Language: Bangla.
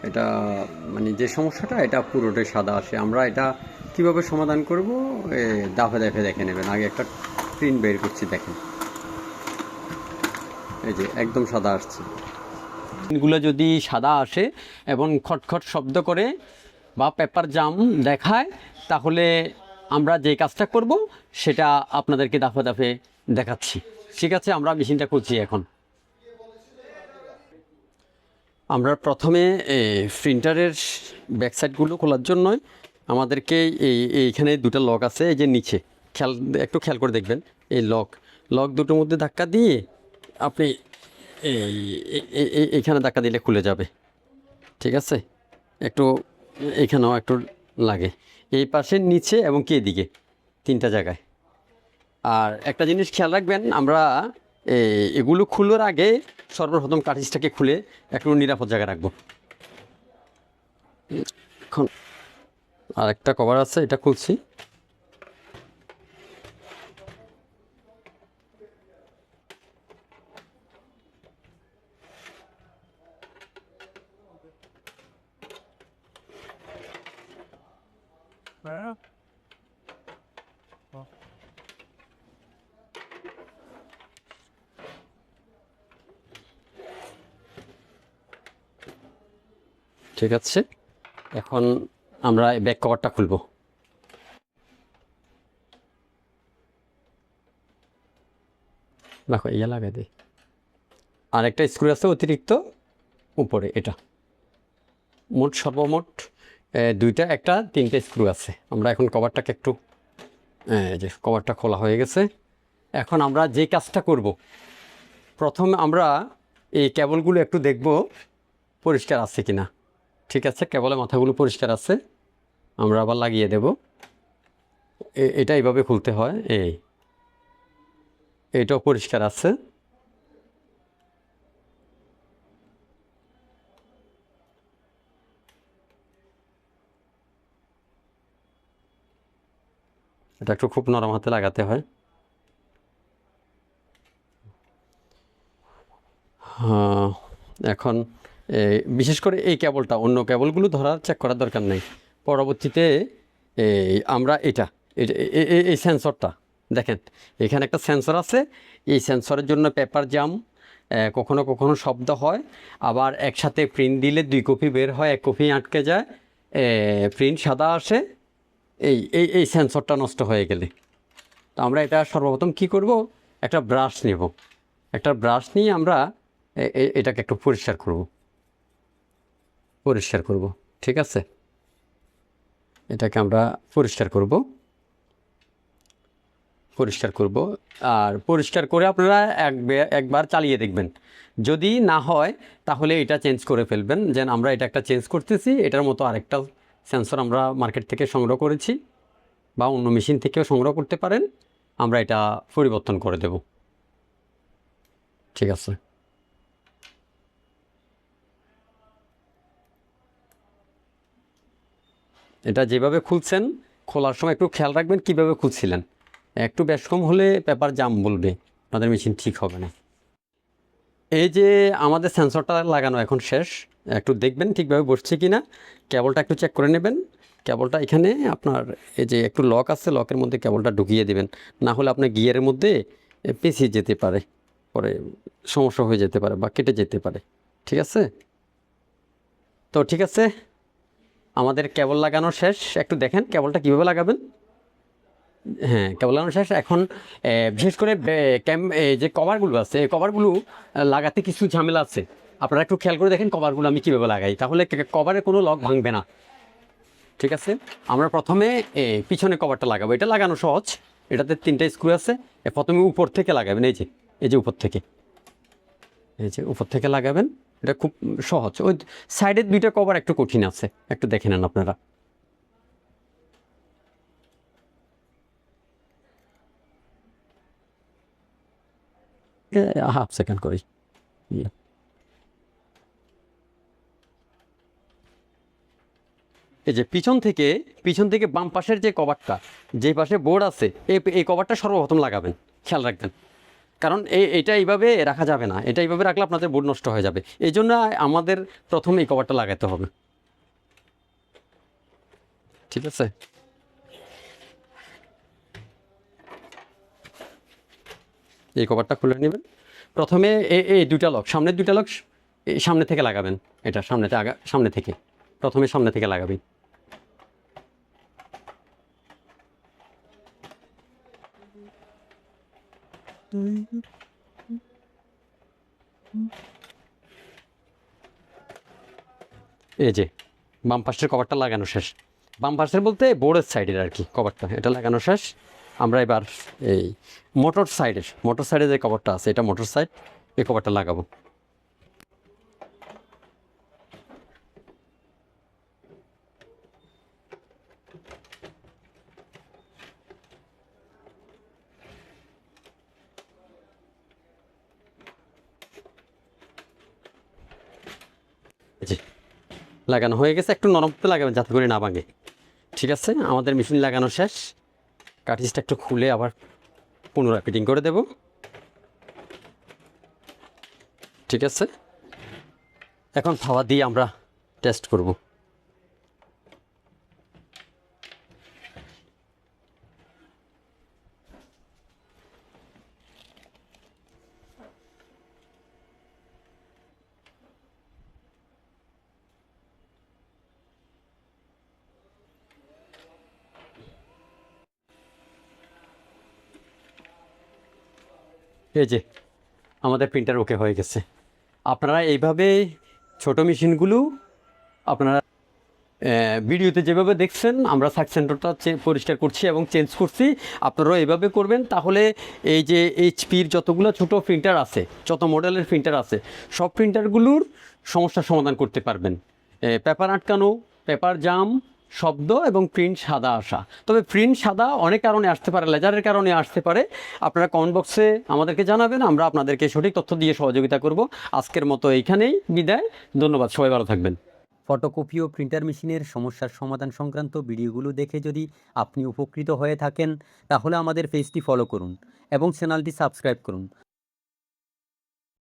এটা মানে যে সমস্যাটা এটা পুরোটাই সাদা আসে। আমরা এটা কিভাবে সমাধান করব দাফে দাফে দেখে নেবেন। আগে একটা প্রিন্ট বের করছি, দেখেন এই যে একদম সাদা আসছে। প্রিন্টগুলো যদি সাদা আসে এবং খটখট শব্দ করে বা পেপার জাম দেখায়, তাহলে আমরা যে কাজটা করব সেটা আপনাদেরকে দাফে দাফে দেখাচ্ছি। ঠিক আছে, আমরা মেশিনটা খুলছি এখন। আমরা প্রথমে প্রিন্টারের ব্যাকসাইডগুলো খোলার জন্য আমাদেরকে এইখানে দুটো লক আছে, এই যে নিচে একটু খেয়াল করে দেখবেন। এই লক দুটোর মধ্যে ধাক্কা দিয়ে আপনি এইখানে ধাক্কা দিলে খুলে যাবে। ঠিক আছে, একটু এখানেও একটু লাগে, এই পাশে নিচে এবং কি এদিকে তিনটা জায়গায়। আর একটা জিনিস খেয়াল রাখবেন, আমরা এগুলো খুলার আগে সর্বপ্রথম কার্ট্রিজটাকে খুলে একটু নিরাপদ জায়গায় রাখবো। এখন আর একটা কভার আছে, এটা খুলছি। ঠিক আছে, এখন আমরা এই ব্যাক কভারটা খুলব। দেখো ইয়া লাগাই দিই। আর একটা স্ক্রু আছে অতিরিক্ত উপরে, এটা মোট সর্বমোট দুইটা, একটা তিনটে স্ক্রু আছে। আমরা এখন কভারটাকে একটু যে কভারটা খোলা হয়ে গেছে। এখন আমরা যে কাজটা করব, প্রথমে আমরা এই কেবলগুলো একটু দেখব পরিষ্কার আছে কি না। ঠিক আছে, কেবলের মাথাগুলো পরিষ্কার আছে, আমরা আবার লাগিয়ে দেব। এটা এইভাবে খুলতে হয়। এটাও পরিষ্কার আছে। এটা একটু খুব নরম হাতে লাগাতে হয়। এখন বিশেষ করে এই কেবলটা, অন্য কেবলগুলো ধরার চেক করার দরকার নেই। পরবর্তীতে আমরা এই সেন্সরটা দেখেন, এখানে একটা সেন্সর আছে। এই সেন্সরের জন্য পেপার জাম, কখনো কখনো শব্দ হয়, আবার একসাথে প্রিন্ট দিলে 2 কপি বের হয়, 1 কপি আটকে যায়, প্রিন্ট সাদা আসে এই সেন্সরটা নষ্ট হয়ে গেলে। তো আমরা এটা সর্বপ্রথম কি করব, একটা ব্রাশ নেব। একটা ব্রাশ নিয়ে আমরা এটাকে একটু পরিষ্কার করব। ঠিক আছে, এটাকে আমরা পরিষ্কার করব। আর পরিষ্কার করে আপনারা একবার চালিয়ে দেখবেন। যদি না হয় তাহলে এটা চেঞ্জ করে ফেলবেন। যেন আমরা এটা একটা চেঞ্জ করতেছি, এটার মতো আরেকটা সেন্সর আমরা মার্কেট থেকে সংগ্রহ করেছি, বা অন্য মেশিন থেকেও সংগ্রহ করতে পারেন। আমরা এটা পরিবর্তন করে দেব। ঠিক আছে, এটা যেভাবে খুলছেন, খোলার সময় একটু খেয়াল রাখবেন কীভাবে খুলছিলেন। একটু বেশ কম হলে পেপার জাম বলবে, আপনাদের মেশিন ঠিক হবে না। এই যে আমাদের সেন্সরটা লাগানো এখন শেষ। একটু দেখবেন ঠিকভাবে বসছে কি না, কেবলটা একটু চেক করে নেবেন। কেবলটা এখানে আপনার এই যে একটু লক আছে, লকের মধ্যে কেবলটা ঢুকিয়ে দেবেন। না হলে আপনার গিয়ারের মধ্যে পেঁচিয়ে যেতে পারে, পরে সমস্যা হয়ে যেতে পারে বা কেটে যেতে পারে। ঠিক আছে, তো ঠিক আছে, আমাদের কেবল লাগানো শেষ। একটু দেখেন কেবলটা কীভাবে লাগাবেন। হ্যাঁ, কেবল লাগানো শেষ। এখন বিশেষ করে যে কভারগুলো আছে, এই কভারগুলো লাগাতে কিছু ঝামেলা আছে। আপনারা একটু খেয়াল করে দেখেন কভারগুলো আমি কীভাবে লাগাই, তাহলে কভারে কোনো লক ভাঙবে না। ঠিক আছে, আমরা প্রথমে পিছনে কভারটা লাগাবো। এটা লাগানো সহজ, এটাতে 3টা স্ক্রু আছে। প্রথমে উপর থেকে লাগাবেন, এই যে উপর থেকে লাগাবেন। এটা খুব সহজ। ওই সাইডের 2টা কভার একটু কঠিন আছে, একটু দেখে নেন আপনারা। হাফ সেকেন্ড করি। এই যে পিছন থেকে বাম পাশের যে কভারটা, যে পাশে বোর্ড আছে, এই কভারটা সর্বপ্রথম লাগাবেন, খেয়াল রাখবেন। কারণ এটা এইভাবে রাখা যাবে না, এটা এইভাবে রাখলে আপনাদের বোর্ড নষ্ট হয়ে যাবে। এই জন্য আমাদের প্রথমে এই কভারটা লাগাতে হবে, ঠিক আছে? এই কভারটা খুলে নেবেন। প্রথমে এই দুইটা লক, সামনের দুইটা লক সামনে থেকে লাগাবেন, এটা সামনে থেকে প্রথমে সামনে থেকে লাগাবেন। এই যে বাম পাশের কভারটা লাগানো শেষ, বাম পাশের বলতে বোর্ডের সাইডের আর কি কভারটা, এটা লাগানো শেষ। আমরা এবার এই মোটর সাইডে যে কভারটা আছে, এটা মোটর সাইড, এই কভারটা লাগাবো। জি, লাগানো হয়ে গেছে। একটু নরম করতে লাগাবেন যাতে করে না ভাঙে, ঠিক আছে? আমাদের মেশিন লাগানো শেষ। কার্ট্রিজটা একটু খুলে আবার পুনরায় ফিটিং করে দেব, ঠিক আছে? এখন হাওয়া দিয়ে আমরা টেস্ট করব। এই যে আমাদের প্রিন্টার ওকে হয়ে গেছে। আপনারা এইভাবে ছোট মেশিনগুলো আপনারা ভিডিওতে যেভাবে দেখছেন আমরা সাক সেন্টারটা পরিষ্কার করছি এবং চেঞ্জ করছি, আপনারাও এইভাবে করবেন। তাহলে এই যে এইচপির যতগুলো ছোট প্রিন্টার আছে, যত মডেলের প্রিন্টার আছে, সব প্রিন্টারগুলোর সমস্যার সমাধান করতে পারবেন। পেপার আটকানো, পেপার জাম, শব্দ এবং প্রিন্ট সাদা আসা। তবে প্রিন্ট সাদা অনেক কারণে আসতে পারে, লেজারের কারণে আসতে পারে। আপনারা কমেন্ট বক্সে আমাদেরকে জানাবেন, আমরা আপনাদেরকে সঠিক তথ্য দিয়ে সহযোগিতা করব। আজকের মতো এইখানেই বিদায়, ধন্যবাদ, সবাই ভালো থাকবেন। ফটোকপি ও প্রিন্টার মেশিনের সমস্যার সমাধান সংক্রান্ত ভিডিওগুলো দেখে যদি আপনি উপকৃত হয়ে থাকেন, তাহলে আমাদের পেজটি ফলো করুন এবং চ্যানেলটি সাবস্ক্রাইব করুন।